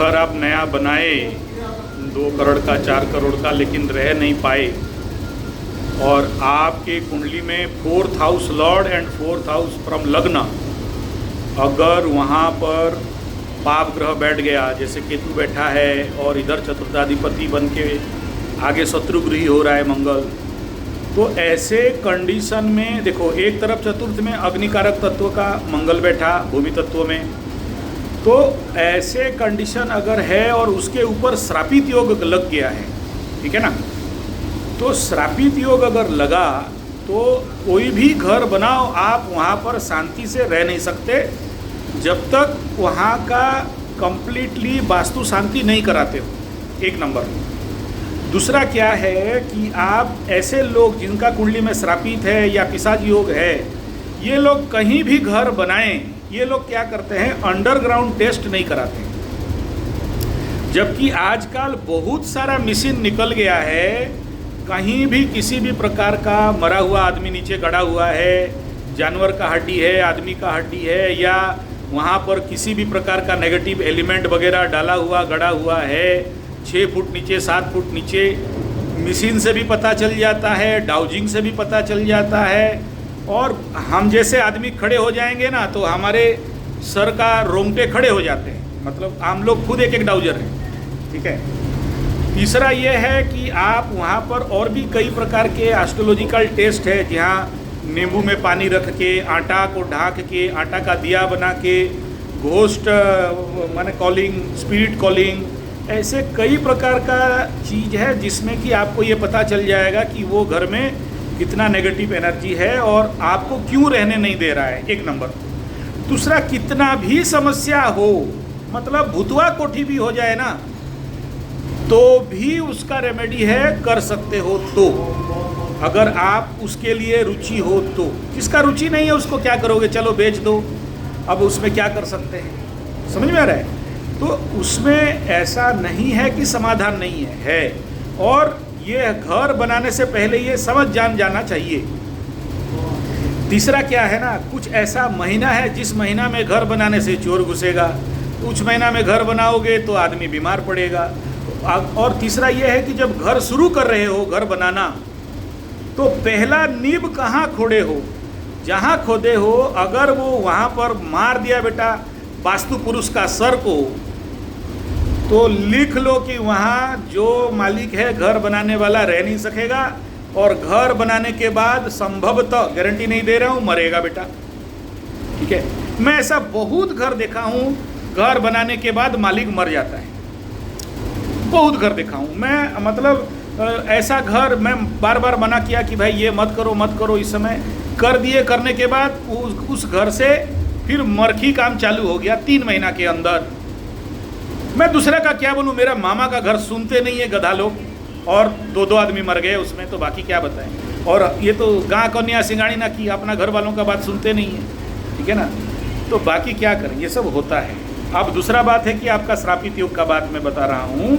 घर आप नया बनाए 2 करोड़ का 4 करोड़ का, लेकिन रह नहीं पाए, और आपके कुंडली में 4th house Lord and 4th house from लग्न, अगर वहाँ पर पाप ग्रह बैठ गया, जैसे केतु बैठा है और इधर चतुर्थाधिपति बन के आगे शत्रुगृही हो रहा है मंगल, तो ऐसे कंडीशन में देखो, एक तरफ चतुर्थ में अग्निकारक तत्व का मंगल बैठा भूमि तत्व में, तो ऐसे कंडीशन अगर है और उसके ऊपर श्रापित योग लग गया है, ठीक है ना, तो श्रापित योग अगर लगा तो कोई भी घर बनाओ आप, वहाँ पर शांति से रह नहीं सकते जब तक वहाँ का कंप्लीटली वास्तु शांति नहीं कराते हो, एक नंबर। दूसरा क्या है कि आप ऐसे लोग जिनका कुंडली में श्रापित है या पिशाच योग है, ये लोग कहीं भी घर बनाएं, ये लोग क्या करते हैं, अंडरग्राउंड टेस्ट नहीं कराते। जबकि आजकल बहुत सारा मशीन निकल गया है, कहीं भी किसी भी प्रकार का मरा हुआ आदमी नीचे गड़ा हुआ है, जानवर का हड्डी है, आदमी का हड्डी है, या वहाँ पर किसी भी प्रकार का नेगेटिव एलिमेंट वगैरह डाला हुआ गड़ा हुआ है, 6 फुट नीचे 7 फुट नीचे, मशीन से भी पता चल जाता है, डाउजिंग से भी पता चल जाता है। और हम जैसे आदमी खड़े हो जाएंगे ना, तो हमारे सर का रोंगटे खड़े हो जाते हैं, मतलब हम लोग खुद एक डाउजर हैं, ठीक है। तीसरा ये है कि आप वहाँ पर और भी कई प्रकार के एस्ट्रोलॉजिकल टेस्ट है, जहाँ नींबू में पानी रख के, आटा को ढाक के, आटा का दिया बना के, घोस्ट माने कॉलिंग, स्पिरिट कॉलिंग, ऐसे कई प्रकार का चीज़ है जिसमें कि आपको ये पता चल जाएगा कि वो घर में कितना नेगेटिव एनर्जी है और आपको क्यों रहने नहीं दे रहा है, एक नंबर। दूसरा, कितना भी समस्या हो, मतलब भूतवा कोठी भी हो जाए ना, तो भी उसका रेमेडी है, कर सकते हो तो, अगर आप उसके लिए रुचि हो तो। जिसका रुचि नहीं है उसको क्या करोगे, चलो बेच दो, अब उसमें क्या कर सकते हैं, समझ में आ रहा है। तो उसमें ऐसा नहीं है कि समाधान नहीं है, और ये घर बनाने से पहले ये समझ जाना चाहिए। तीसरा क्या है ना, कुछ ऐसा महीना है जिस महीना में घर बनाने से चोर घुसेगा, कुछ महीना में घर बनाओगे तो आदमी बीमार पड़ेगा। और तीसरा ये है कि जब घर शुरू कर रहे हो, घर बनाना, तो पहला नींव कहाँ खोदे हो, जहाँ खोदे हो अगर वो वहाँ पर मार दिया बेटा वास्तु पुरुष का सर को, तो लिख लो कि वहाँ जो मालिक है घर बनाने वाला रह नहीं सकेगा, और घर बनाने के बाद संभवतः, गारंटी नहीं दे रहा हूँ, मरेगा बेटा, ठीक है। मैं ऐसा बहुत घर देखा हूँ, घर बनाने के बाद मालिक मर जाता है, बहुत घर देखा हूँ मैं। मतलब ऐसा घर मैं बार बार मना किया कि भाई ये मत करो मत करो, इस समय कर दिए, करने के बाद उस घर से फिर मरखी काम चालू हो गया 3 महीना के अंदर। मैं दूसरे का क्या बोलूँ, मेरा मामा का घर सुनते नहीं है गधा लोग, और 2 आदमी मर गए उसमें, तो बाकी क्या बताएं। और ये तो गाँ कन्या सिंगाड़ी ना की, अपना घर वालों का बात सुनते नहीं है, ठीक है ना, तो बाकी क्या करें, ये सब होता है। अब दूसरा बात है कि आपका श्रापित योग का बात मैं बता रहा हूँ।